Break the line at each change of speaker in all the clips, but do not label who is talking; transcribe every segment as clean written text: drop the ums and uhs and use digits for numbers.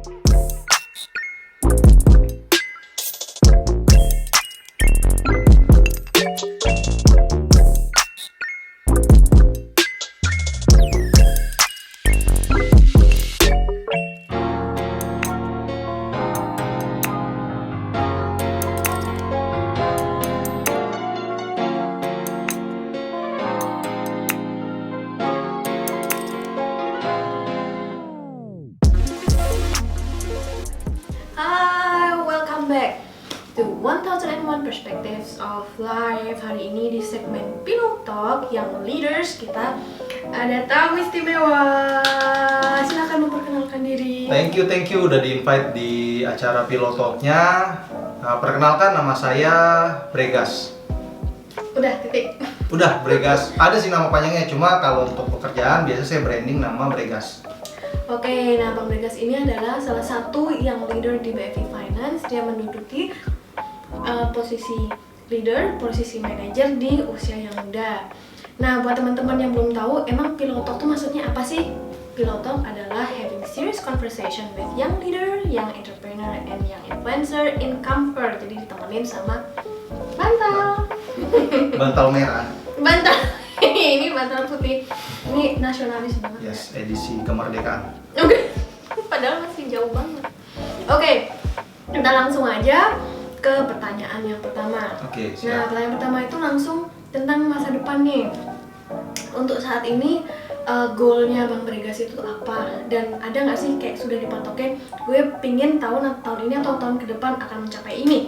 Hai, welcome back to 1001 Perspectives of Life. Hari ini di segmen Pillow Talk yang leaders kita ada tamu istimewa. Silakan memperkenalkan diri.
Thank you udah di-invite di acara Pillow Talk-nya. Perkenalkan, nama saya Bregas.
Udah, titik.
Udah, Bregas. Ada sih nama panjangnya, cuma kalau untuk pekerjaan biasa saya branding nama Bregas.
Oke, nah Bang Bregas ini adalah salah satu yang leader di BFI Finance. Dia menduduki posisi leader, posisi manajer di usia yang muda. Nah, buat teman-teman yang belum tahu, emang Pillow Talk tuh maksudnya apa sih? Pillow Talk adalah having serious conversation with young leader, young entrepreneur, and young influencer in comfort. Jadi ditemenin sama bantal.
Bantal merah.
Bantal. Ini bantal putih. Ini nasionalis banget.
Yes, edisi kemerdekaan.
Oke. Padahal masih jauh banget. Oke. Kita langsung aja ke pertanyaan yang pertama.
Oke,
Nah,
siap.
pertanyaan pertama itu langsung tentang masa depan nih. Untuk saat ini goalnya Bang Bregas itu apa? Dan ada nggak sih kayak sudah dipatokin, gue pingin tahun ini atau tahun ke depan akan mencapai ini?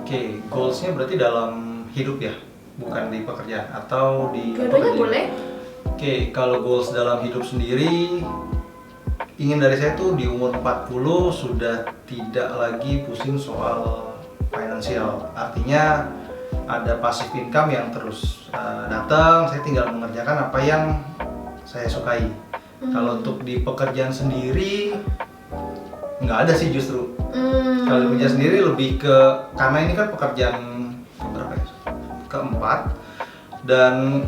Oke, goals-nya berarti dalam hidup ya? Bukan di pekerjaan atau di
Dua-duanya boleh.
Oke, kalau goals dalam hidup sendiri, ingin dari saya tuh di umur 40 sudah tidak lagi pusing soal finansial. Artinya ada passive income yang terus datang, saya tinggal mengerjakan apa yang saya sukai. Kalau untuk di pekerjaan sendiri nggak ada sih justru. Kalau di pekerjaan sendiri lebih ke, karena ini kan pekerjaan berapa ya? Keempat, dan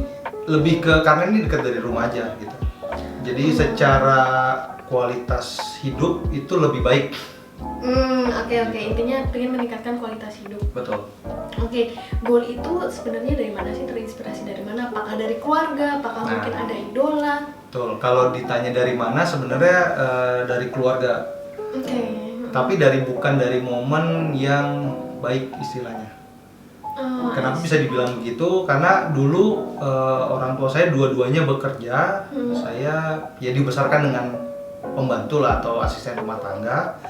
lebih ke karena ini dekat dari rumah aja gitu. Jadi secara kualitas hidup itu lebih baik.
Oke. Intinya pengen meningkatkan kualitas hidup.
Betul.
Oke, goal itu sebenarnya dari mana sih? Terinspirasi dari mana? Apakah dari keluarga? Apakah mungkin ada idola?
Betul. Kalau ditanya dari mana, sebenarnya dari keluarga.
Oke.
Tapi bukan dari momen yang baik istilahnya. Kenapa bisa dibilang begitu? Karena dulu orang tua saya dua-duanya bekerja. Saya ya dibesarkan dengan pembantu lah atau asisten rumah tangga.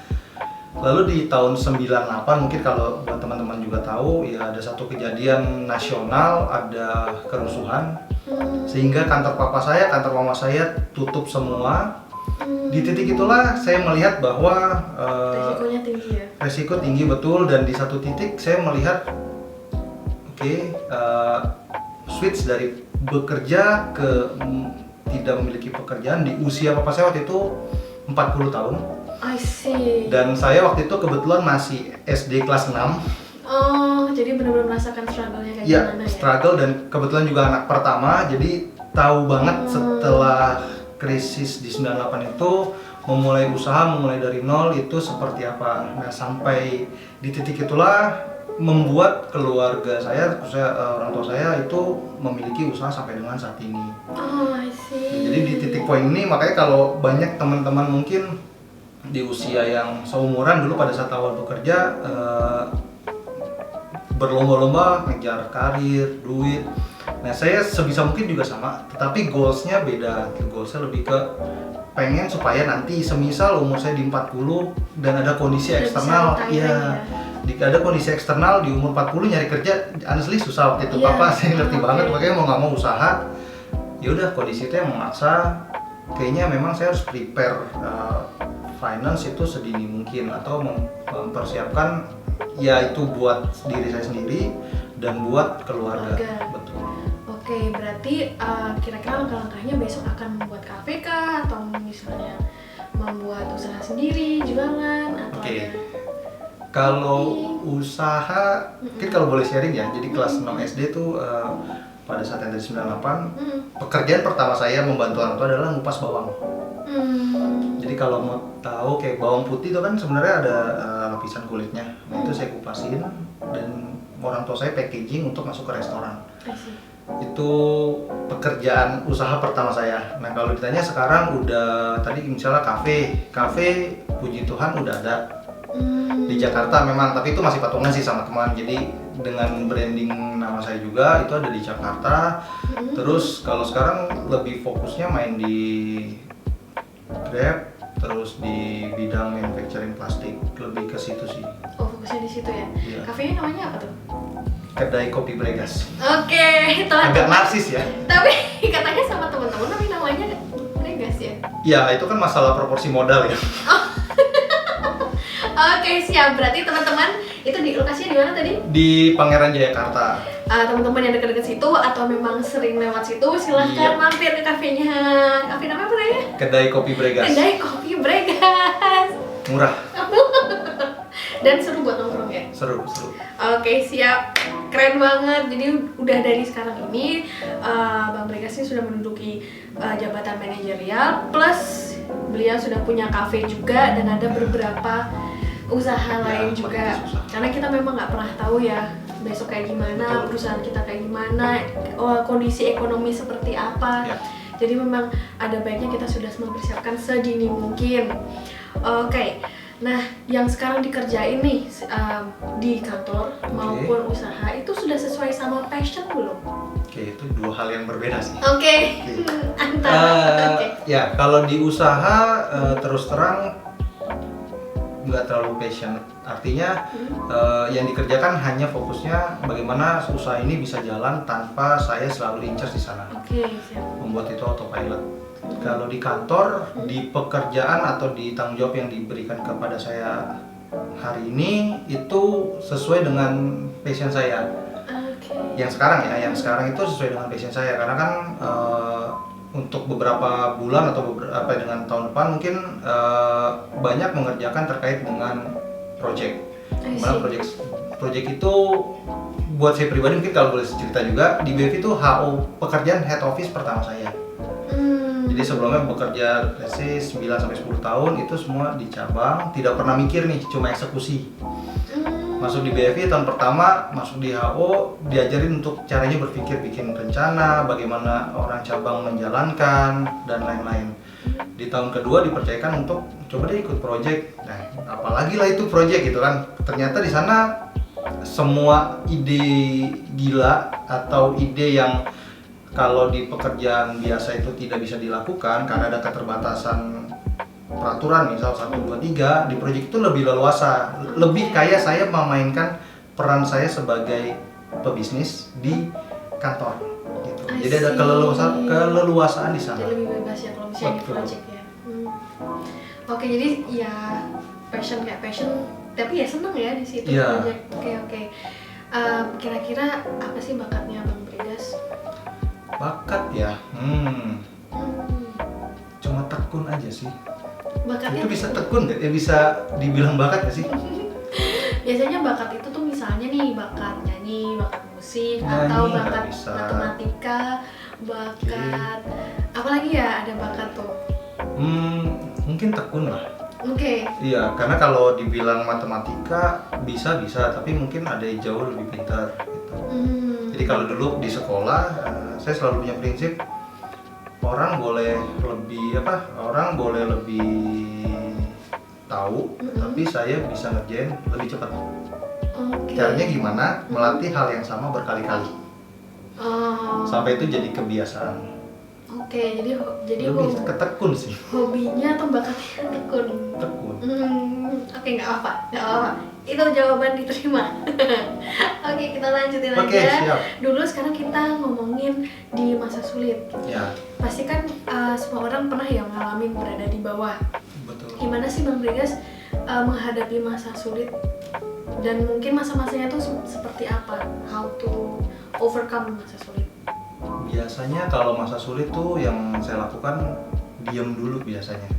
Lalu di tahun 98, mungkin kalau buat teman-teman juga tahu, ya ada satu kejadian nasional, ada kerusuhan. Sehingga kantor papa saya, kantor mama saya tutup semua. Di titik itulah saya melihat bahwa
Resikonya tinggi ya?
resiko tinggi betul, dan di satu titik saya melihat switch dari bekerja ke tidak memiliki pekerjaan di usia papa saya waktu itu 40 tahun.
I see.
Dan saya waktu itu kebetulan masih SD kelas 6.
Oh, jadi benar-benar merasakan struggle-nya kayak
Ya,
gimana ya?
struggle, dan kebetulan juga anak pertama, jadi tahu banget setelah krisis di 98 itu memulai usaha, memulai dari nol itu seperti apa. Nah, sampai di titik itulah membuat keluarga saya, orang tua saya itu memiliki usaha sampai dengan saat ini.
Oh, I see.
Jadi di titik poin ini, makanya kalau banyak teman-teman mungkin di usia yang seumuran dulu pada saat awal bekerja berlomba-lomba ngejar karir, duit. Nah, saya sebisa mungkin juga sama, tetapi goalsnya beda. Goalsnya lebih ke pengen supaya nanti semisal umur saya di 40 dan ada kondisi eksternal, ada kondisi eksternal di umur 40 nyari kerja, honestly susah waktu itu. Papa saya ngerti banget, makanya mau nggak mau usaha. Ya udah, kondisi itu yang memaksa. Kayaknya memang saya harus prepare finance itu sedini mungkin, atau mempersiapkan ya itu buat diri saya sendiri dan buat keluarga. Betul.
Oke, berarti kira-kira langkah-langkahnya besok akan membuat KPK atau misalnya membuat usaha sendiri, jualan atau ada?
Kalau usaha, mungkin kalau boleh sharing ya. Jadi kelas 6 SD tuh pada saat yang dari 98, pekerjaan pertama saya membantu orang tua adalah ngupas bawang. Jadi kalau mau tahu kayak bawang putih itu kan sebenarnya ada lapisan kulitnya. Nah, itu saya kupasin dan orang tua saya packaging untuk masuk ke restoran.
I see.
Itu pekerjaan usaha pertama saya. Nah, kalau ditanya sekarang udah tadi misalnya kafe puji Tuhan udah ada di Jakarta memang, tapi itu masih patungan sih sama teman. Jadi dengan branding nama saya juga itu ada di Jakarta. Terus kalau sekarang lebih fokusnya main di Grab, terus di bidang manufacturing plastik, lebih ke situ sih.
Oh, fokusnya di situ ya.
Iya.
Kafenya namanya apa tuh?
Kedai Kopi Bregas.
Oke, teman-teman.
Agak narsis ya.
Tapi katanya sama teman-teman tapi namanya Bregas ya.
Ya, itu kan masalah proporsi modal ya.
Oke, siap. Berarti teman-teman itu di lokasinya di mana tadi?
Di Pangeran Jayakarta.
Teman-teman yang dekat-dekat situ atau memang sering lewat situ silahkan
Iya.
mampir ke kafenya. Kafe namanya apa ya?
Kedai Kopi Bregas.
Kedai Kopi Bregas.
Murah,
Dan seru buat nongkrong ya.
seru.
Oke, siap. Keren banget. Jadi udah dari sekarang ini Bang Bregas ini sudah menduduki jabatan manajerial plus beliau sudah punya kafe juga dan ada beberapa usaha lain juga.
usaha.
Karena kita memang nggak pernah tahu ya besok kayak gimana,
Betul.
perusahaan kita kayak gimana, kondisi ekonomi seperti apa.
Ya.
Jadi memang ada baiknya kita sudah mempersiapkan sedini mungkin. Oke. Nah, yang sekarang dikerjain nih di kantor maupun usaha itu sudah sesuai sama passion belum?
Oke, itu dua hal yang berbeda sih.
Oke. Antara. Oke.
Ya, kalau di usaha terus terang nggak terlalu passion. Artinya yang dikerjakan hanya fokusnya bagaimana usaha ini bisa jalan tanpa saya selalu incar di sana.
Oke, siap.
Membuat itu autopilot. Kalau di kantor, di pekerjaan atau di tanggung jawab yang diberikan kepada saya hari ini itu sesuai dengan passion saya.
Oke.
Yang sekarang itu sesuai dengan passion saya karena kan untuk beberapa bulan atau beberapa dengan tahun depan mungkin banyak mengerjakan terkait dengan project. Mana project itu buat saya pribadi mungkin kalau boleh cerita juga di BFI itu HO pekerjaan head office pertama saya. Jadi sebelumnya bekerja 9 sampai 10 tahun itu semua di cabang, tidak pernah mikir nih, cuma eksekusi. Masuk di BFI tahun pertama, masuk di HO, diajarin untuk caranya berpikir, bikin rencana, bagaimana orang cabang menjalankan, dan lain-lain. Di tahun kedua dipercayakan untuk coba deh ikut project. Nah, apalagi lah itu project gitu kan. Ternyata di sana semua ide gila atau ide yang kalau di pekerjaan biasa itu tidak bisa dilakukan karena ada keterbatasan peraturan misal 1, 2, 3 di proyek itu lebih leluasa, lebih kayak saya memainkan peran saya sebagai pebisnis di kantor gitu. Jadi ada keleluasaan di sana.
Jadi lebih bebas ya kalau misalnya di
Betul.
project ya. Oke, jadi ya passion kayak passion tapi ya seneng ya di situ
Iya.
project. Oke. Kira-kira apa sih bakatnya Bang Bregas?
Bakat ya, cuma tekun aja sih.
Bakatnya
Itu bisa tekun nggak? Ya bisa dibilang bakat nggak sih?
biasanya bakat itu tuh misalnya nih bakat nyanyi, bakat musik,
Nyanyi
atau
nggak
bakat
bisa.
matematika, bakat apalagi ya ada bakat tuh.
Mungkin tekun lah.
Oke.
Iya, karena kalau dibilang matematika bisa, tapi mungkin ada yang jauh lebih pintar gitu. Jadi kalau dulu di sekolah, saya selalu punya prinsip orang boleh lebih tahu, tapi saya bisa ngerjain lebih cepat.
Oke.
Caranya gimana? Melatih hal yang sama berkali-kali
Oh.
sampai itu jadi kebiasaan.
Oke, jadi
Lebih ketekun sih.
hobinya atau bakatnya tekun.
Tekun.
Oke, nggak apa-apa. Itu jawaban diterima. Oke, kita lanjutin
Oke,
aja.
siap.
Dulu sekarang kita ngomongin di masa sulit.
Ya,
Pasti kan semua orang pernah ya mengalami berada di bawah.
betul.
Gimana sih Bang Bregas menghadapi masa sulit dan mungkin masa-masanya tuh seperti apa? How to overcome masa sulit?
Biasanya kalau masa sulit tuh yang saya lakukan diam dulu biasanya.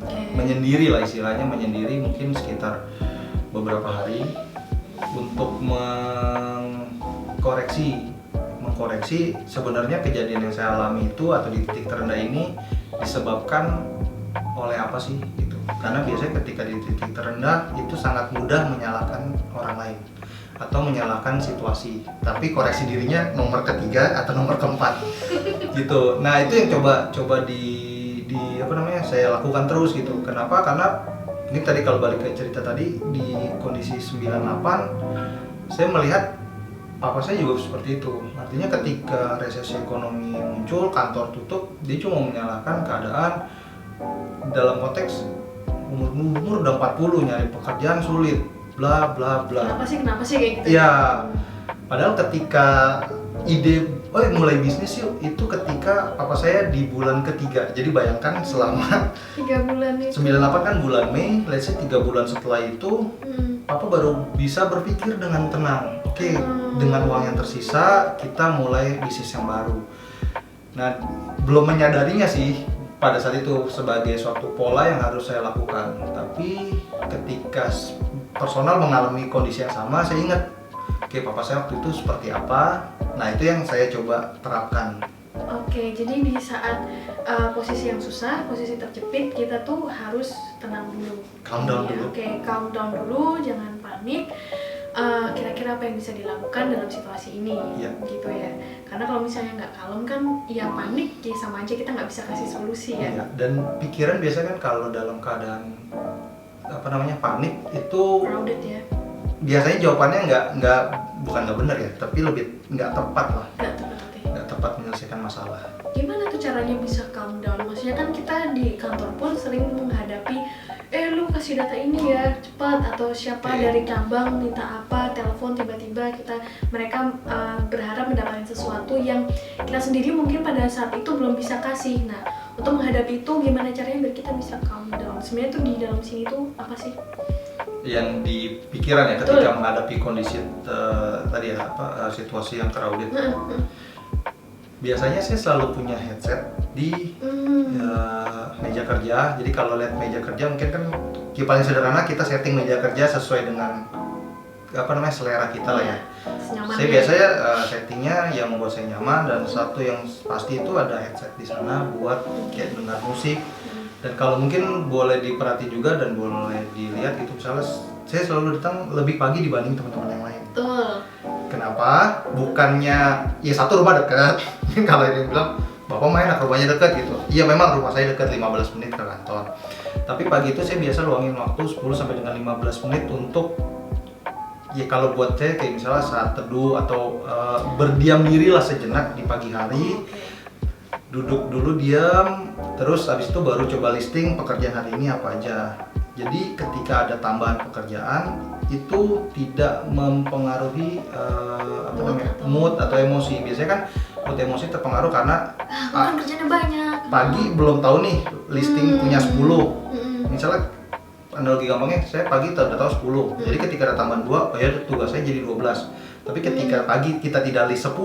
Oke.
Menyendiri lah istilahnya, menyendiri mungkin sekitar beberapa hari untuk mengkoreksi sebenarnya kejadian yang saya alami itu atau di titik terendah ini disebabkan oleh apa sih gitu. karena biasanya ketika di titik terendah itu sangat mudah menyalahkan orang lain atau menyalahkan situasi, tapi koreksi dirinya nomor ketiga atau nomor keempat gitu. Nah itu yang coba di apa namanya saya lakukan terus gitu. Kenapa? Karena ini tadi kalau balik ke cerita tadi di kondisi 98 saya melihat papa saya juga seperti itu. Artinya ketika resesi ekonomi muncul, kantor tutup, dia cuma menyalahkan keadaan dalam konteks umur udah 40 nyari pekerjaan sulit, bla bla bla.
Kenapa sih kayak gitu?
Ya, padahal ketika ide mulai bisnis yuk itu ketika papa saya di bulan ketiga. Jadi bayangkan selama
3 bulan itu.
98 kan bulan Mei, let's say 3 bulan setelah itu papa baru bisa berpikir dengan tenang. Oke, dengan uang yang tersisa kita mulai bisnis yang baru. Nah, belum menyadarinya sih pada saat itu sebagai suatu pola yang harus saya lakukan. Tapi ketika personal mengalami kondisi yang sama, saya ingat, oke, papa saya waktu itu seperti apa. Nah, itu yang saya coba terapkan.
Oke, jadi di saat posisi yang susah, posisi terjepit, kita tuh harus tenang dulu.
Calm down dulu.
Oke, calm down dulu, jangan panik. Kira-kira apa yang bisa dilakukan dalam situasi ini, gitu ya. Karena kalau misalnya nggak kalem kan, ya panik, ya sama aja kita nggak bisa kasih solusi ya.
Dan pikiran biasanya kan kalau dalam keadaan panik itu
Crowded ya.
Biasanya jawabannya bukan nggak benar ya, tapi lebih nggak tepat lah. Nggak tepat menyelesaikan masalah.
Gimana tuh caranya bisa calm down? Maksudnya kan kita di kantor pun sering menghadapi lu kasih data ini ya cepat, atau siapa dari cabang minta apa, telepon tiba-tiba mereka berharap mendapatkan sesuatu yang kita sendiri mungkin pada saat itu belum bisa kasih. Nah, untuk menghadapi itu gimana caranya biar kita bisa calm down? Sebenarnya tuh di dalam sini tuh apa sih
yang di pikiran ya ketika menghadapi kondisi tadi ya situasi yang crowded? Biasanya saya selalu punya headset di meja kerja. Jadi kalau lihat meja kerja mungkin kan paling sederhana kita setting meja kerja sesuai dengan selera kita lah ya. Saya biasanya settingnya yang membuat saya nyaman, dan satu yang pasti itu ada headset di sana buat kayak dengar musik. Dan kalau mungkin boleh diperhati juga dan boleh dilihat itu, misalnya saya selalu datang lebih pagi dibanding teman-teman yang lain.
Betul.
Kenapa? Bukannya ya satu rumah dekat. Kalau dia bilang bapak main rumahnya dekat gitu. Iya memang rumah saya dekat 15 menit ke kantor. Tapi pagi itu saya biasa luangin waktu 10 sampai dengan 15 menit untuk ya kalau buat saya kayak misalnya saat teduh atau berdiam diri lah sejenak di pagi hari. Duduk dulu diam, terus habis itu baru coba listing pekerjaan hari ini apa aja. Jadi ketika ada tambahan pekerjaan itu tidak mempengaruhi mood atau emosi. Biasanya kan mood emosi terpengaruh karena
kerjanya banyak.
Pagi belum tahu nih listing punya 10. Misalnya analogi gampangnya saya pagi udah tahu 10. Jadi ketika ada tambahan 2, oh ya tugas saya jadi 12. Tapi ketika pagi kita tidak list 10,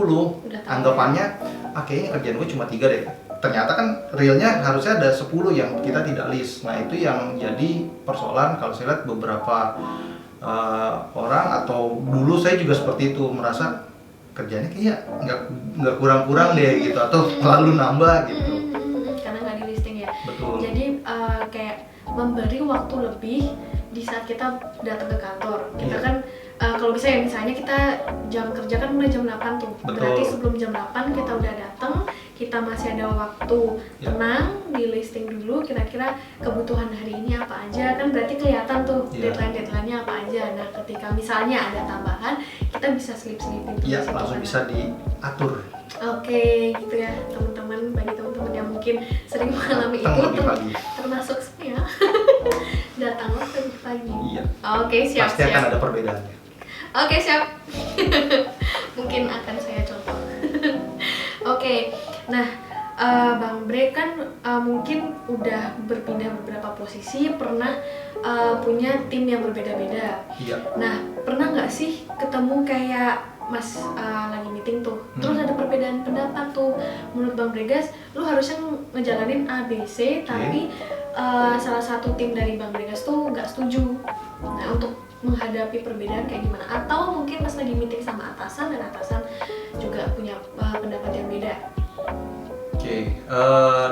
anggapannya kayaknya kerjaan gue cuma 3 deh. Ternyata kan realnya harusnya ada 10 yang kita tidak list. Nah itu yang jadi persoalan kalau saya lihat beberapa orang, atau dulu saya juga seperti itu, merasa kerjanya kayaknya nggak kurang-kurang deh gitu, atau lalu nambah gitu.
Karena nggak di listing ya.
Betul.
Jadi kayak memberi waktu lebih di saat kita datang ke kantor. Kita kan kalau misalnya kita jam kerja kan mulai jam 8 tuh.
Betul.
Berarti sebelum jam 8 kita udah datang, kita masih ada waktu tenang di listing dulu kira-kira kebutuhan hari ini apa aja. Kan berarti kelihatan tuh deadline-nya apa aja. Nah, ketika misalnya ada tambahan, kita bisa selip-selipin tuh.
Iya, langsung bisa diatur.
Oke, gitu ya teman-teman. Bagi teman-teman yang mungkin sering mengalami itu, termasuk saya, datanglah pagi.
Iya.
Oke, siap.
Pasti akan ada perbedaannya.
Oke, siap. Mungkin akan saya contoh. Oke, nah Bang Bre kan mungkin udah berpindah beberapa posisi, pernah punya tim yang berbeda-beda.
Iya.
Nah, pernah nggak sih ketemu kayak Mas lagi meeting tuh, terus ada perbedaan pendapat tuh. Menurut Bang Bregas, lu harusnya ngejalanin A, B, C, tapi salah satu tim dari Bang Bregas tuh nggak setuju. Nah, untuk menghadapi perbedaan kayak gimana? Atau mungkin pas lagi meeting sama atasan dan atasan juga punya pendapat yang beda.
Oke,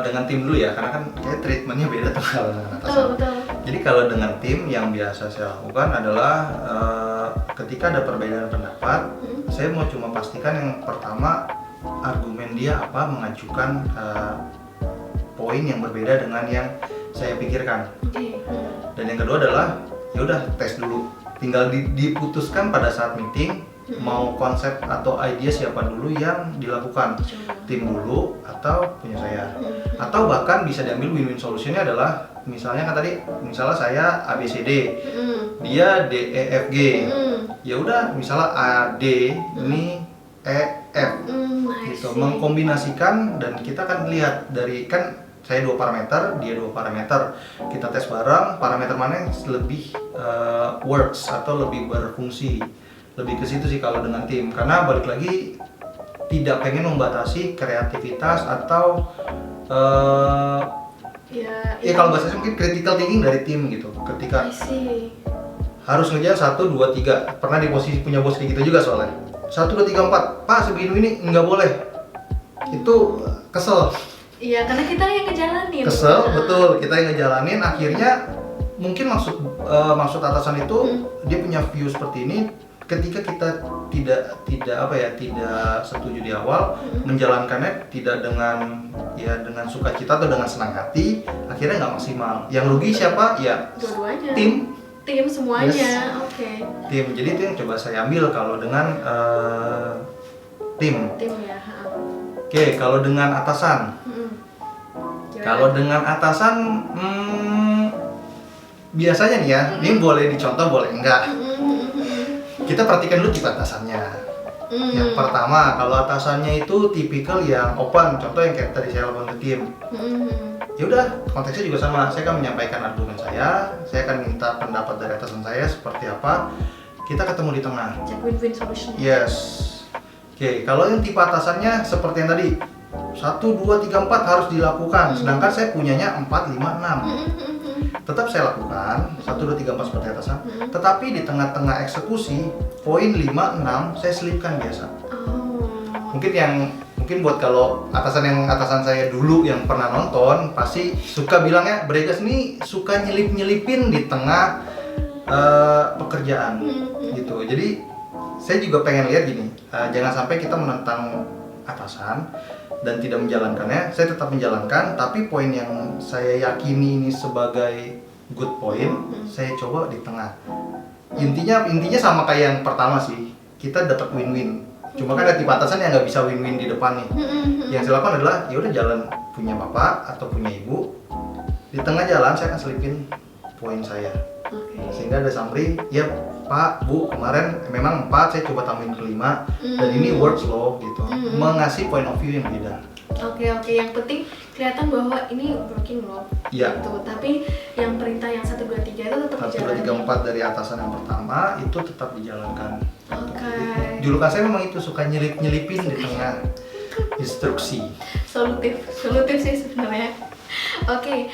dengan tim dulu ya, karena kan kayak treatmentnya beda tuh kalau dengan atasan.
Betul.
Jadi kalau dengan tim yang biasa saya lakukan adalah ketika ada perbedaan pendapat, saya mau cuma pastikan yang pertama argumen dia apa mengajukan poin yang berbeda dengan yang saya pikirkan. Dan yang kedua adalah ya udah tes dulu, tinggal diputuskan pada saat meeting mau konsep atau ide siapa dulu yang dilakukan, tim dulu atau punya saya, atau bahkan bisa diambil win-win solutionnya adalah misalnya kan tadi misalnya saya ABCD, dia DEFG, ya udah misalnya AD ini EF, gitu, mengkombinasikan dan kita kan lihat dari kan saya 2 parameter, dia 2 parameter, kita tes bareng parameter mana yang lebih works atau lebih berfungsi. Lebih ke situ sih kalau dengan tim, karena balik lagi tidak pengen membatasi kreativitas atau ya kalau bahasanya mungkin critical thinking dari tim gitu. Ketika harus ngejar 1, 2, 3, pernah di posisi punya bos kayak gitu juga soalnya 1, 2, 3, 4, Pak sebegini ini nggak boleh, itu kesel.
Iya, karena kita yang ngejalanin.
Kesel, betul, kita yang ngejalanin. Akhirnya mungkin maksud atasan itu dia punya view seperti ini. Ketika kita tidak setuju di awal, menjalankannya tidak dengan sukacita atau dengan senang hati, akhirnya nggak maksimal. Yang rugi siapa? Ya
dua-duanya. Tim semuanya.
Yes.
Oke.
Tim. Jadi itu yang coba saya ambil kalau dengan tim.
Tim ya.
Oke, kalau dengan atasan. Kalau dengan atasan, biasanya nih ya, ini boleh dicontoh, boleh enggak. Kita perhatikan dulu tipe atasannya. Yang pertama, kalau atasannya itu tipikal yang open, contoh yang kayak tadi saya lakukan ke tim. Ya udah, konteksnya juga sama. Saya akan menyampaikan argumen saya akan minta pendapat dari atasan saya seperti apa. Kita ketemu di tengah.
Cek win-win solution.
Yes. Oke, kalau yang tipe atasannya seperti yang tadi, 1, 2, 3, 4 harus dilakukan. Sedangkan saya punyanya 4, 5, 6. Tetap saya lakukan 1, 2, 3, 4 seperti atasan. Tetapi di tengah-tengah eksekusi poin 5, 6 saya selipkan biasa. Mungkin buat kalau atasan saya dulu yang pernah nonton pasti suka bilangnya Bregas ini suka nyelipin di tengah pekerjaan gitu. Jadi saya juga pengen lihat gini, jangan sampai kita menentang atasan dan tidak menjalankannya. Saya tetap menjalankan, tapi poin yang saya yakini ini sebagai good point, saya coba di tengah. Intinya sama kayak yang pertama sih, kita dapat win-win. Cuma kan ada tipe atasan yang nggak bisa win-win di depan nih. Yang saya lakukan adalah, ya udah jalan punya bapak atau punya ibu, di tengah jalan saya akan selipin poin saya. Sehingga ada summary, ya Pak, Bu, kemarin memang 4, saya coba tambahin ke 5 dan ini works loh gitu. Mengasih point of view yang beda.
Oke, yang penting kelihatan bahwa ini working loh.
Iya.
Gitu. Tapi yang perintah yang 1, 2, 3 itu tetap
1, 2, 3, 4 dari atasan yang pertama itu tetap dijalankan.
Oke.
Julukan saya memang itu, suka nyelipin di tengah instruksi.
Solutif sih sebenarnya. Oke.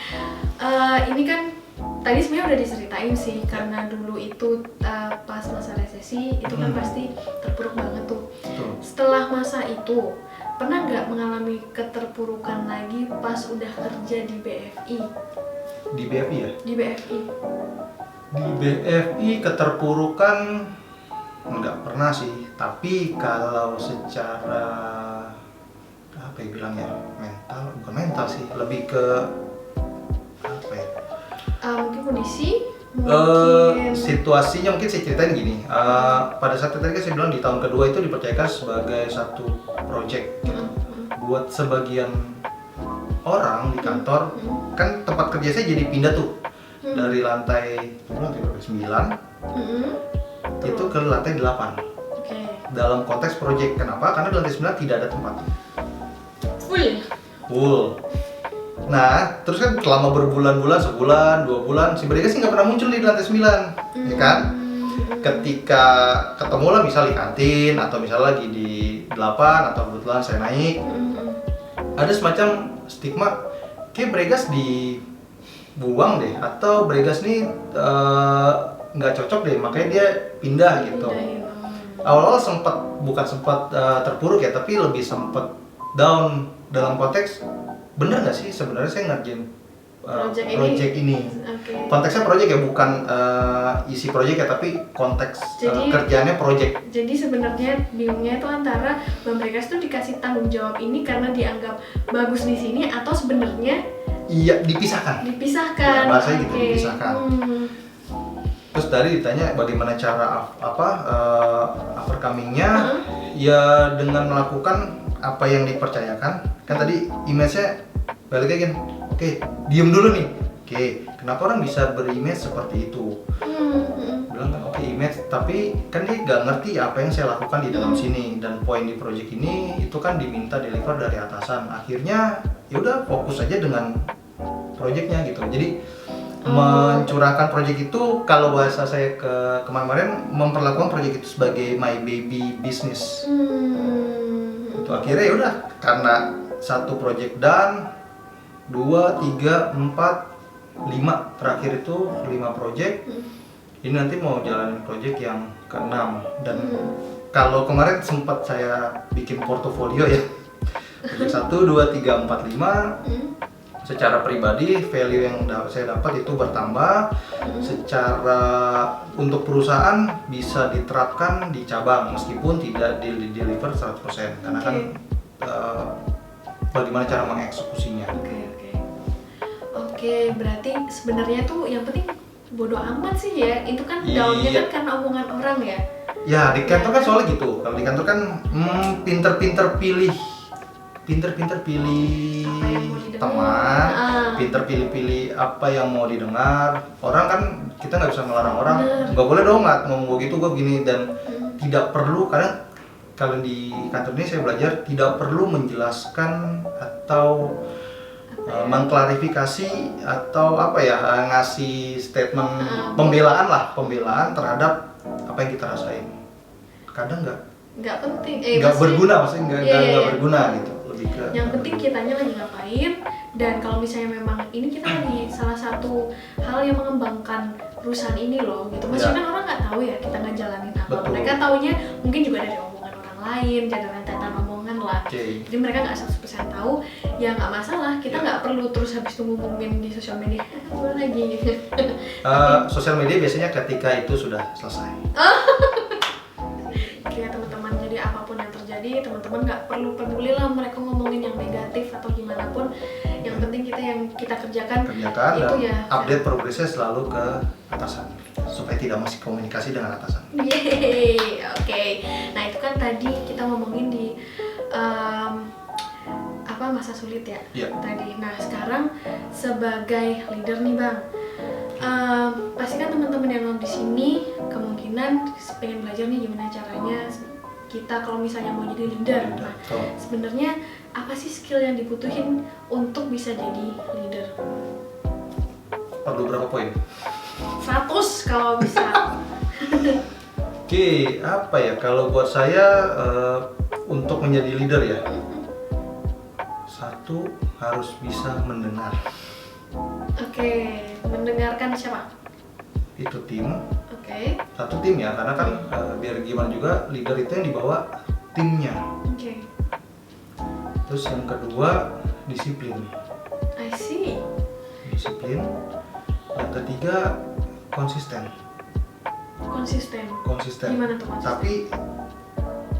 Ini kan tadi sebenarnya udah diceritain sih, karena dulu itu pas masa resesi itu kan pasti terpuruk banget tuh.
Betul.
Setelah masa itu pernah nggak mengalami keterpurukan lagi pas udah kerja di BFI?
Di BFI ya?
Di BFI.
Di BFI keterpurukan nggak pernah sih, tapi kalau secara apa ya bilangnya, bukan mental sih, lebih ke apa ya?
Mungkin kondisi, mungkin
situasinya mungkin saya ceritain gini. Pada saat itu tadi saya bilang di tahun kedua itu dipercayakan sebagai satu project buat sebagian orang di kantor. Kan tempat kerja saya jadi pindah tuh dari lantai 9 itu ke lantai 8. Dalam konteks project, kenapa? Karena di lantai 9 tidak ada tempat. Full. Nah, terus kan selama berbulan-bulan, sebulan, 2 bulan, si Bregas sih nggak pernah muncul di lantai 9, ya kan? Ketika ketemu lah misal di kantin, atau misal lagi di 8, atau kebetulan saya naik, ada semacam stigma, kayak Bregas dibuang deh, atau Bregas nih nggak cocok deh, makanya dia pindah gitu. Awal-awal bukan sempat terpuruk ya, tapi lebih sempat down dalam konteks, bener nggak sih sebenarnya saya ngerjain
project
ini.
Oke.
Konteksnya project ya, bukan isi project ya, tapi konteks kerjaannya project.
Jadi sebenarnya bingungnya itu antara Bang Bregas tuh dikasih tanggung jawab ini karena dianggap bagus di sini, atau sebenarnya
iya dipisahkan.
Dipisahkan.
Ya, bahasanya gitu,
Oke.
dipisahkan. Terus tadi ditanya bagaimana cara overcoming-nya, ya dengan melakukan apa yang dipercayakan. Kan tadi image-nya balik lagi kan, oke, diem dulu nih. Oke, kenapa orang bisa berimage seperti itu? Bilang kan oke, image, tapi kan dia nggak ngerti apa yang saya lakukan di dalam sini, dan poin di project ini itu kan diminta deliver dari atasan. Akhirnya ya udah fokus aja dengan projectnya gitu. Jadi mencurahkan project itu, kalau bahasa saya kemarin memperlakukan project itu sebagai my baby business. Itu akhirnya ya udah, karena satu project done, 2, 3, 4, 5, terakhir itu 5 project. Ini nanti mau jalanin project yang ke-6, dan kalau kemarin sempat saya bikin portofolio ya. Project 1, 2, 3, 4, 5. Secara pribadi value yang saya dapat itu bertambah. Secara untuk perusahaan bisa diterapkan di cabang meskipun tidak di deliver 100%, karena kan bagaimana cara mengeksekusinya.
Oke, berarti sebenarnya tuh yang penting bodo amat sih ya. Itu kan daunnya kan karena omongan orang ya.
Ya, di kantor kan soalnya gitu. Kalau di kantor kan pinter-pinter pilih teman, pinter pilih-pilih apa yang mau didengar. Orang kan kita nggak bisa melarang orang, nggak boleh dong ngomong gitu, gue gini, dan tidak perlu. Kadang kalau di kantor ini saya belajar tidak perlu menjelaskan atau mengklarifikasi atau ngasih statement pembelaan terhadap apa yang kita rasain. Kadang
nggak penting,
nggak berguna, maksudnya nggak berguna gitu.
Yang penting kitanya lagi ngapain, dan kalau misalnya memang ini kita lagi salah satu hal yang mengembangkan perusahaan ini loh gitu. Maksudnya kan orang nggak tahu ya kita ngejalanin apa.
Betul.
Mereka taunya mungkin juga dari omongan orang lain, dari rentetan omongan lah. Jadi mereka nggak 100% tahu, ya nggak masalah. Kita nggak perlu terus habis itu ngumumin di sosial media lagi.
Sosial media biasanya ketika itu sudah selesai.
Ya teman-teman, jadi apapun yang terjadi, teman-teman nggak perlu peduli lah mereka ngomongin yang negatif atau gimana pun. Yang penting yang kita kerjakan itu
dan
ya
update progresnya selalu ke atasan supaya tidak masih komunikasi dengan atasan.
Yeay, oke. Nah itu kan tadi kita ngomongin di masa sulit ya tadi. Nah sekarang sebagai leader nih Bang, pasti kan teman-teman yang nonton di sini kemungkinan pengen belajar nih gimana caranya kita kalau misalnya mau jadi leader. Nah, sebenarnya apa sih skill yang dibutuhin untuk bisa jadi leader?
Perlu berapa poin?
100 kalau bisa.
Oke, kalau buat saya untuk menjadi leader ya, satu harus bisa mendengar.
Oke, mendengarkan siapa?
Itu tim.
Oke.
Satu tim ya, karena kan biar gimana juga leader itu yang dibawa timnya.
Oke.
Terus yang kedua disiplin.
I see.
Disiplin. Yang ketiga konsisten. Konsisten.
Gimana tuh konsisten?
Tapi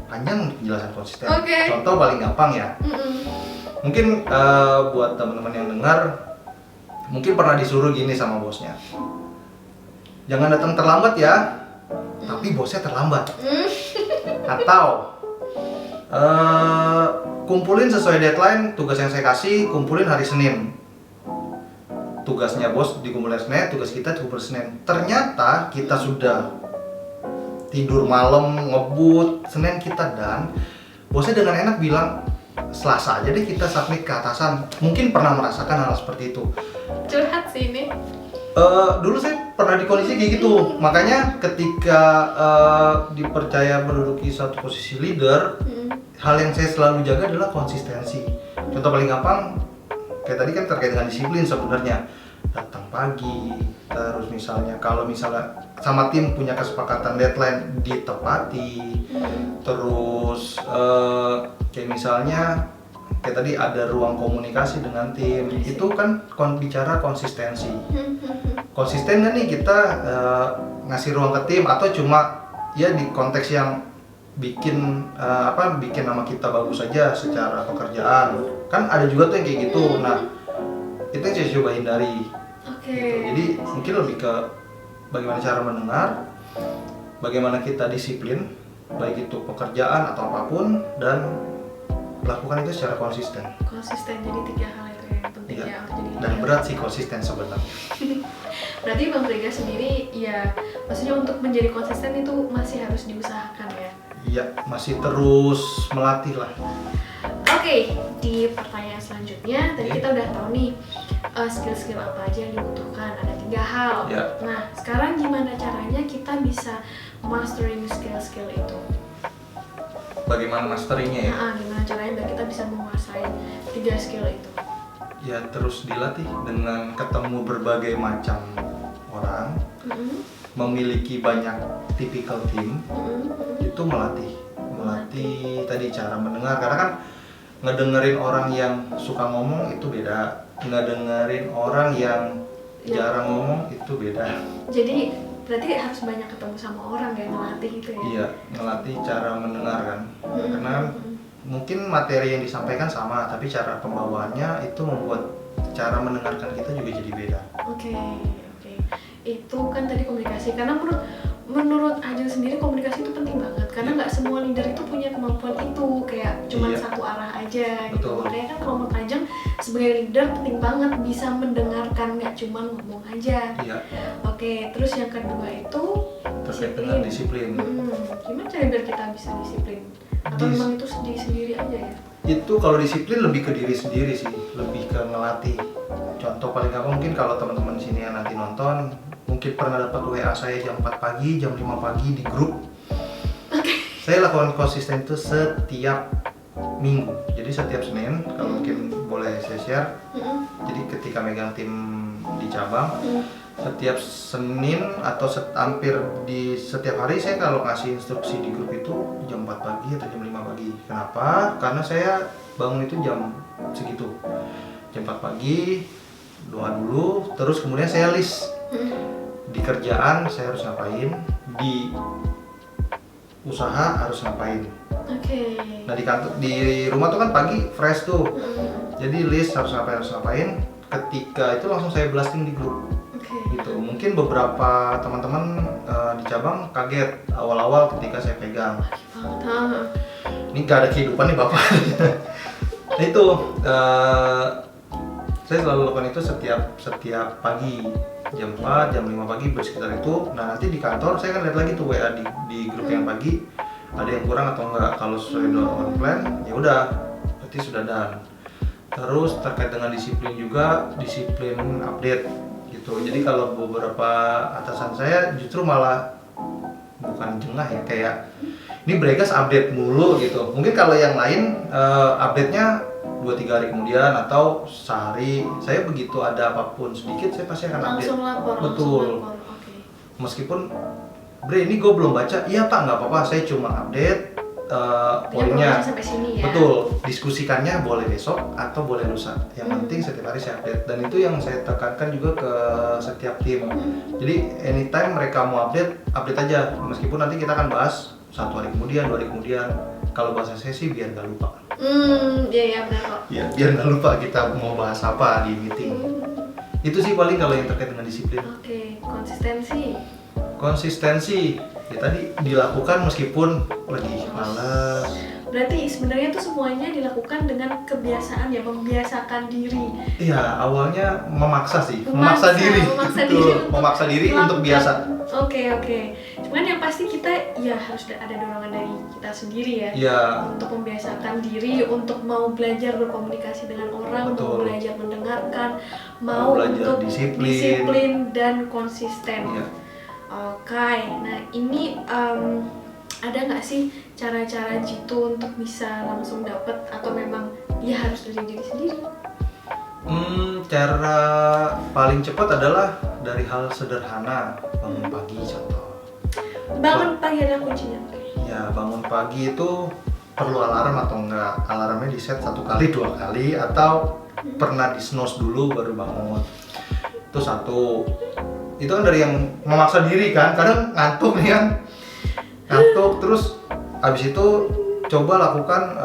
panjang penjelasan konsisten.
Oke.
Contoh paling gampang ya. Mungkin buat teman-teman yang dengar, mungkin pernah disuruh gini sama bosnya, jangan datang terlambat ya, tapi bosnya terlambat. Atau kumpulin sesuai deadline tugas yang saya kasih, kumpulin hari Senin. Tugasnya bos dikumpulin Senin, tugas kita dikumpulin Senin. Ternyata kita sudah tidur malam, ngebut, Senin kita dan bosnya dengan enak bilang, Selasa aja deh kita submit ke atasan. Mungkin pernah merasakan hal seperti itu.
Curhat sih ini.
Dulu saya pernah di kondisi kayak gitu. Makanya ketika dipercaya menduduki satu posisi leader, hal yang saya selalu jaga adalah konsistensi. Contoh paling gampang, kayak tadi kan terkait dengan disiplin sebenarnya. Datang pagi, terus kalau misalnya sama tim punya kesepakatan deadline ditepati. Terus kayak misalnya kayak tadi ada ruang komunikasi dengan tim. Itu kan bicara konsistensi. Konsisten nggak nih kita ngasih ruang ke tim, atau cuma ya di konteks yang bikin bikin nama kita bagus aja secara pekerjaan. Kan ada juga tuh yang kayak gitu. Nah, itu yang saya coba hindari. Gitu. Jadi mungkin lebih ke bagaimana cara mendengar, bagaimana kita disiplin, baik itu pekerjaan atau apapun, dan lakukan itu secara konsisten.
Konsisten, jadi 3 hal itu yang penting
ya.
Ya untuk jadi
Dan berat sih konsisten sebenarnya.
Berarti Bang Brega sendiri ya, maksudnya untuk menjadi konsisten itu masih harus diusahakan ya?
Iya, masih terus melatih lah.
Oke, di pertanyaan selanjutnya tadi kita udah tahu nih skill-skill apa aja yang dibutuhkan, ada 3 hal.
Ya.
Nah, sekarang gimana caranya kita bisa mastering skill-skill itu?
Bagaimana masteringnya ya?
Nah, gimana caranya biar kita bisa menguasai 3 skill itu?
Ya terus dilatih dengan ketemu berbagai macam orang, memiliki banyak tipikal tim, itu melatih tadi cara mendengar, karena kan ngedengerin orang yang suka ngomong itu beda, ngedengerin orang yang jarang ngomong itu beda.
Jadi berarti harus banyak ketemu sama orang ya, ngelatih itu ya?
Iya, ngelatih cara mendengar kan, karena mungkin materi yang disampaikan sama, tapi cara pembawaannya itu membuat cara mendengarkan kita juga jadi beda.
Oke. Itu kan tadi komunikasi, karena menurut Ajeng sendiri komunikasi itu penting banget, karena nggak semua leader itu punya kemampuan itu, kayak cuma satu arah aja gitu. Makanya kan kalau menurut Ajeng sebagai leader penting banget bisa mendengarkan, nggak cuma ngomong aja. Oke, terus yang kedua itu
terkait dengan disiplin.
Gimana cara biar kita bisa disiplin? Atau memang itu sendiri aja ya?
Itu kalau disiplin lebih ke diri sendiri sih, lebih ke ngelatih. Contoh paling gampang mungkin kalau teman-teman di sini yang nanti nonton, mungkin pernah dapat WA saya jam 4 pagi, jam 5 pagi di grup. Saya lakukan konsisten itu setiap minggu. Jadi setiap Senin, kalau mungkin boleh saya share. Jadi ketika megang tim di cabang, setiap Senin atau hampir di setiap hari saya kalau ngasih instruksi di grup itu jam 4 pagi atau jam 5 pagi. Kenapa? Karena saya bangun itu jam segitu. Jam 4 pagi, doa dulu, terus kemudian saya list di kerjaan saya harus ngapain, di usaha harus ngapain. Nah di kantor, di rumah tuh kan pagi fresh tuh, jadi list harus ngapain. Ketika itu langsung saya blasting di grup. Gitu. Mungkin beberapa teman-teman di cabang kaget awal-awal ketika saya pegang. Ini gak ada kehidupan nih bapak. Nah itu saya selalu lakukan itu setiap pagi jam 4, jam 5 pagi bersekitar itu. Nah nanti di kantor saya kan lihat lagi tuh WA di grup yang pagi ada yang kurang atau enggak. Kalau sesuai dengan plan ya udah berarti sudah done. Terus terkait dengan disiplin juga, disiplin update gitu. Jadi kalau beberapa atasan saya justru malah bukan jengah ya, kayak ini Bregas update mulu gitu. Mungkin kalau yang lain update-nya 2-3 hari kemudian atau sehari. Saya begitu ada apapun sedikit saya pasti akan update.
Langsung lapor.
Betul. Meskipun Bre ini gue belum baca, iya pak nggak apa-apa, saya cuma update poinnya.
Sampai sini ya.
Betul. Diskusikannya boleh besok atau boleh lusa. Yang penting setiap hari saya update, dan itu yang saya tekankan juga ke setiap tim. Jadi anytime mereka mau update aja. Meskipun nanti kita akan bahas 1 hari kemudian, 2 hari kemudian. Kalau bahasa saya sih biar nggak lupa.
Iya benar kok.
Ya, biar nggak lupa kita mau bahas apa di meeting. Itu sih paling kalau yang terkait dengan disiplin.
Oke,
konsistensi ya tadi dilakukan meskipun lagi malas.
Berarti sebenarnya itu semuanya dilakukan dengan kebiasaan ya, membiasakan diri.
Iya, awalnya memaksa diri untuk biasa.
Oke. Cuman yang pasti kita ya harus ada dorongan dari kita sendiri ya.
Iya.
Untuk membiasakan diri, untuk mau belajar berkomunikasi dengan orang, mau belajar mendengarkan, mau
belajar
untuk disiplin dan konsisten.
Iya.
Oke, nah ini ada nggak sih cara-cara jitu untuk bisa langsung dapet, atau memang ya harus dari diri sendiri?
Cara paling cepat adalah dari hal sederhana, bangun pagi contoh.
Bangun pagi adalah kuncinya.
Ya, bangun pagi itu perlu alarm atau enggak, alarmnya di set 1 kali 2 kali atau pernah di snooze dulu baru bangun. Itu satu. Itu kan dari yang memaksa diri kan, kadang ngantuk nih kan, ngantuk terus abis itu coba lakukan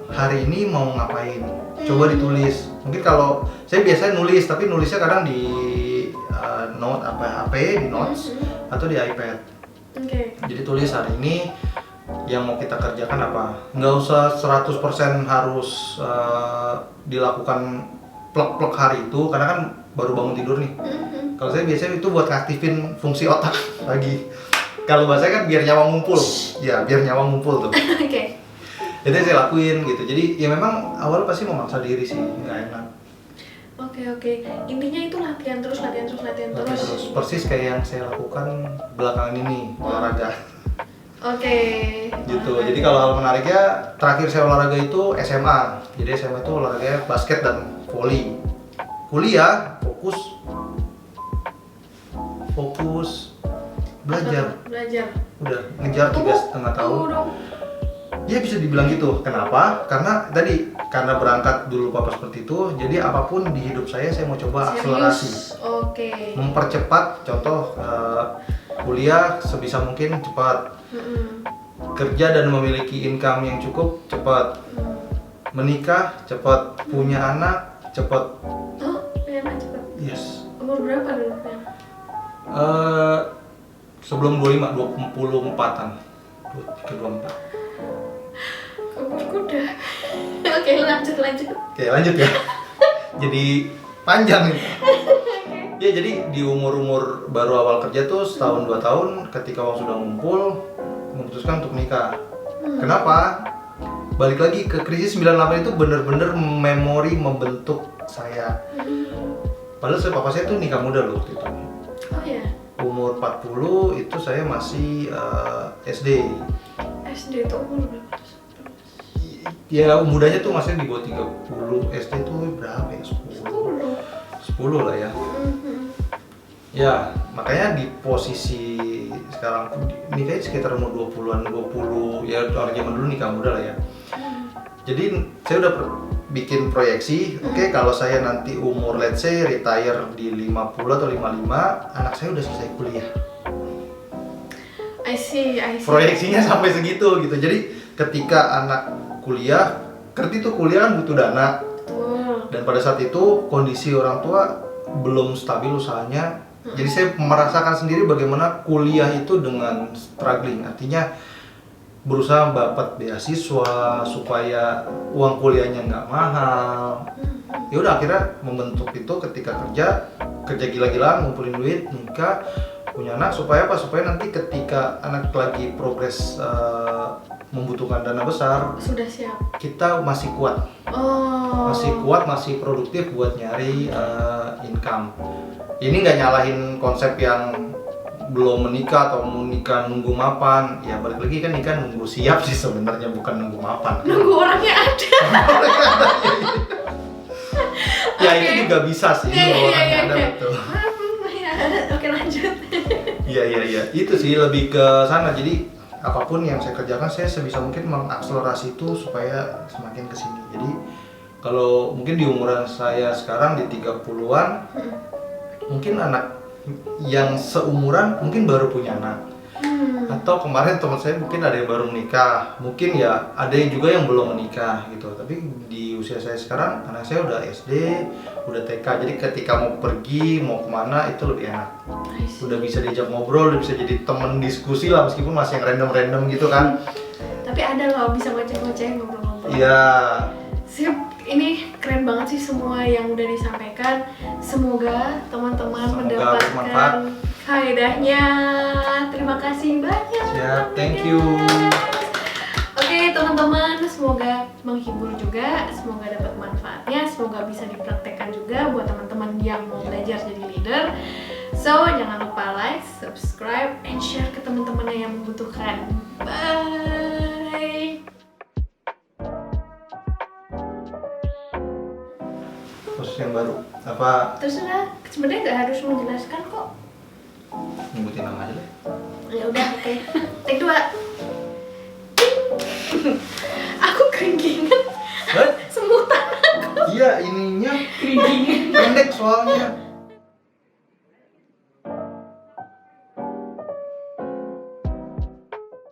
hari ini mau ngapain, coba ditulis. Mungkin kalau saya biasanya nulis, tapi nulisnya kadang di note HP, di notes atau di iPad. Jadi tulis hari ini yang mau kita kerjakan apa, nggak usah 100% harus dilakukan plek-plek hari itu, karena kan baru bangun tidur nih. Kalau saya biasanya itu buat ngaktifin fungsi otak lagi. Kalau bahasanya kan biar nyawa ngumpul, ya biar nyawa ngumpul tuh. Jadi saya lakuin gitu. Jadi ya memang awal pasti memaksa diri sih, nggak enak.
Oke. Intinya itu latihan terus.
Persis kayak yang saya lakukan belakangan ini, olahraga. Gitu. Jadi kalau hal menariknya, terakhir saya olahraga itu SMA. Jadi SMA itu olahraganya basket dan volley. Kuliah fokus belajar. Udah ngejar 3,5 tahun. Ya bisa dibilang gitu. Kenapa? Karena berangkat dulu papa seperti itu. Jadi apapun di hidup saya mau coba akselerasi. Mempercepat. Contoh kuliah sebisa mungkin cepat. Kerja dan memiliki income yang cukup cepat. Menikah cepat. Punya anak cepat.
Punya anak cepat?
Yes.
Umur berapa dulu?
Sebelum 24-an. 23-24.
Umurku udah. Oke, lanjut.
Oke, lanjut ya. Jadi panjang nih. Ya, jadi di umur baru awal kerja tuh setahun 2 tahun, ketika uang sudah ngumpul, memutuskan untuk nikah. Kenapa? Balik lagi ke krisis 98 itu bener-bener memori membentuk saya. Padahal papa saya tuh nikah muda loh waktu itu.
Oh ya.
Umur 40 itu saya masih SD.
SD itu umur berapa?
Ya mudanya tuh masih di bawah 30. SD tuh berapa ya? 10 lah ya. Ya makanya di posisi sekarang nikahnya sekitar umur 20-an, 20 ya, orang zaman dulu nikah muda lah ya. Jadi saya udah bikin proyeksi, oke, kalau saya nanti umur let's say retire di 50 atau 55, anak saya udah selesai kuliah.
I see.
Proyeksinya sampai segitu gitu. Jadi ketika anak kuliah, kerti tuh kuliah kan butuh dana. Dan pada saat itu kondisi orang tua belum stabil usahanya. Jadi saya merasakan sendiri bagaimana kuliah itu dengan struggling. Artinya berusaha dapat beasiswa supaya uang kuliahnya nggak mahal. Ya udah akhirnya membentuk itu ketika kerja gila-gilaan, ngumpulin duit, nikah, punya anak, supaya apa? Supaya nanti ketika anak lagi progres membutuhkan dana besar,
sudah siap. Kita
masih kuat. Masih produktif buat nyari income. Ini nggak nyalahin konsep yang belum menikah atau mau nikah nunggu mapan. Ya balik lagi kan nikah nunggu siap sih sebenarnya, bukan nunggu mapan.
Nunggu orangnya ada.
Ya itu juga bisa sih, orangnya ada betul.
Oke, lanjut.
Iya, itu sih lebih ke sana. Jadi apapun yang saya kerjakan, saya sebisa mungkin mengakselerasi itu supaya semakin kesini. Jadi kalau mungkin di umuran saya sekarang di 30-an, mungkin anak yang seumuran mungkin baru punya anak. Atau kemarin teman saya mungkin ada yang baru menikah, mungkin ya ada yang juga yang belum menikah gitu. Tapi di usia saya sekarang, anak saya udah SD, udah TK, jadi ketika mau pergi, mau kemana itu lebih enak. Udah bisa diajak ngobrol, udah bisa jadi temen diskusi lah, meskipun masih yang random-random gitu kan.
Tapi ada loh, bisa ngoceh-ngoceh, ngobrol-ngobrol.
Iya.
Sip, ini keren banget sih semua yang udah disampaikan. Semoga teman-teman mendapatkan faedahnya. Terima kasih banyak.
Siap, thank you.
Oke teman-teman, semoga menghibur juga, semoga dapat manfaatnya, semoga bisa dipraktekkan juga buat teman-teman yang mau belajar jadi leader. So, jangan lupa like, subscribe, and share ke teman-teman yang membutuhkan. Bye.
Terus yang baru apa?
Terserah, sebenarnya nggak harus menjelaskan kok.
Nyebutin nama aja deh.
Ya udah, oke. Take 2.
Hah?
Semutan.
Iya ininya
Keriting.
pendek soalnya.